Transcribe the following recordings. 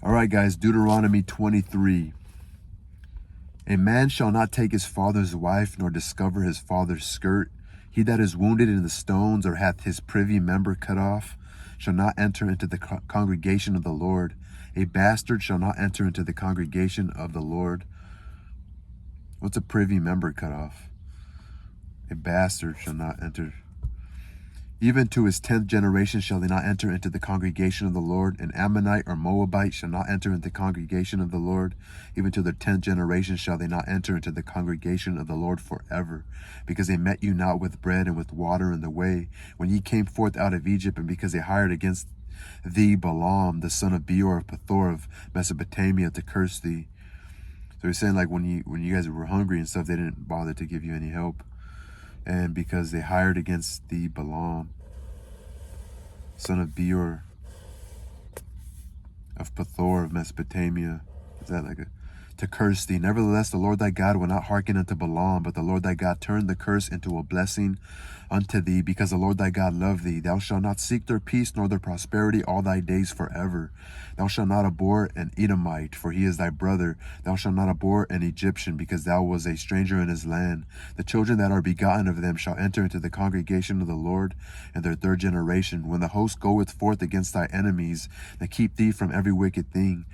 All right, guys, Deuteronomy 23. A man shall not take his father's wife, nor discover his father's skirt. He that is wounded in the stones, or hath his privy member cut off, shall not enter into the congregation of the Lord. A bastard shall not enter into the congregation of the Lord. What's a privy member cut off? A bastard shall not enter. Even to his 10th generation shall they not enter into the congregation of the Lord. An Ammonite or Moabite shall not enter into the congregation of the Lord. Even to their 10th generation shall they not enter into the congregation of the Lord forever. Because they met you not with bread and with water in the way, when ye came forth out of Egypt, and because they hired against thee Balaam, the son of Beor of Pethor of Mesopotamia, to curse thee. So he's saying, like, when you guys were hungry and stuff, they didn't bother to give you any help. And because they hired against thee Balaam, son of Beor of Pethor of Mesopotamia, is that like to curse thee. Nevertheless, the Lord thy God will not hearken unto Balaam, but the Lord thy God turned the curse into a blessing unto thee, because the Lord thy God loved thee. Thou shalt not seek their peace nor their prosperity all thy days forever. Thou shalt not abhor an Edomite, for he is thy brother. Thou shalt not abhor an Egyptian, because thou was a stranger in his land. The children that are begotten of them shall enter into the congregation of the Lord in their 3rd generation, when the host goeth forth against thy enemies, to keep thee from every wicked thing.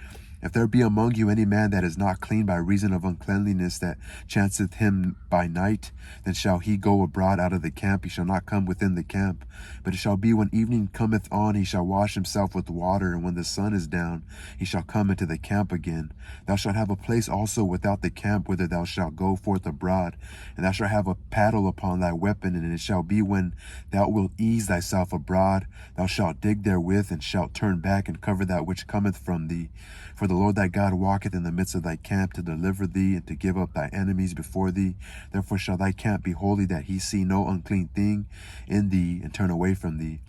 If there be among you any man that is not clean by reason of uncleanliness that chanceth him by night, then shall he go abroad out of the camp. He shall not come within the camp. But it shall be when evening cometh on, he shall wash himself with water, and when the sun is down, he shall come into the camp again. Thou shalt have a place also without the camp, whither thou shalt go forth abroad, and thou shalt have a paddle upon thy weapon. And it shall be when thou wilt ease thyself abroad, thou shalt dig therewith, and shalt turn back, and cover that which cometh from thee. For the Lord thy God walketh in the midst of thy camp, to deliver thee, and to give up thy enemies before thee. Therefore shall thy camp be holy, that he see no unclean thing in thee, and turn away from thee.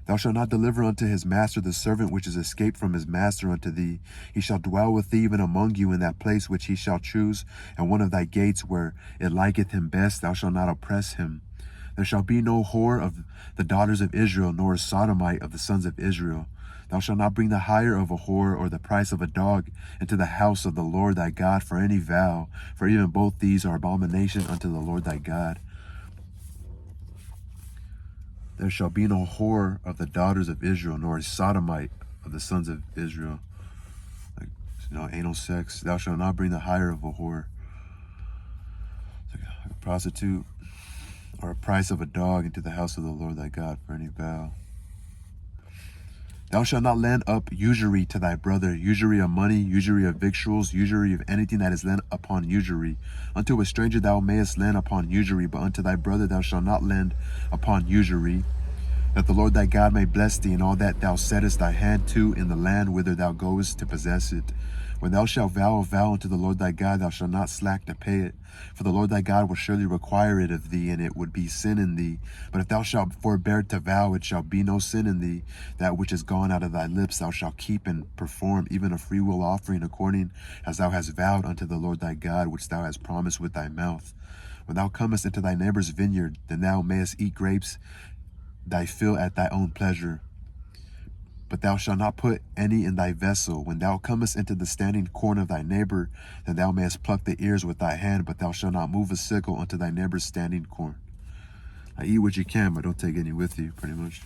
Thou shalt not deliver unto his master the servant which is escaped from his master unto thee. He shall dwell with thee even among you in that place which he shall choose, and one of thy gates where it liketh him best. Thou shalt not oppress him. There shall be no whore of the daughters of Israel, nor a sodomite of the sons of Israel. Thou shalt not bring the hire of a whore or the price of a dog into the house of the Lord thy God for any vow, for even both these are abomination unto the Lord thy God. There shall be no whore of the daughters of Israel, nor a sodomite of the sons of Israel. Like, anal sex. Thou shalt not bring the hire of a whore, like a prostitute, or a price of a dog into the house of the Lord thy God for any vow. Thou shalt not lend up usury to thy brother, usury of money, usury of victuals, usury of anything that is lent upon usury. Unto a stranger thou mayest lend upon usury, but unto thy brother thou shalt not lend upon usury, that the Lord thy God may bless thee in all that thou settest thy hand to in the land whither thou goest to possess it. When thou shalt vow a vow unto the Lord thy God, thou shalt not slack to pay it. For the Lord thy God will surely require it of thee, and it would be sin in thee. But if thou shalt forbear to vow, it shall be no sin in thee. That which is gone out of thy lips thou shalt keep and perform, even a freewill offering, according as thou hast vowed unto the Lord thy God, which thou hast promised with thy mouth. When thou comest into thy neighbor's vineyard, then thou mayest eat grapes thy fill at thy own pleasure. But thou shalt not put any in thy vessel. When thou comest into the standing corn of thy neighbor, then thou mayest pluck the ears with thy hand, but thou shalt not move a sickle unto thy neighbor's standing corn. Eat what you can, but don't take any with you, pretty much.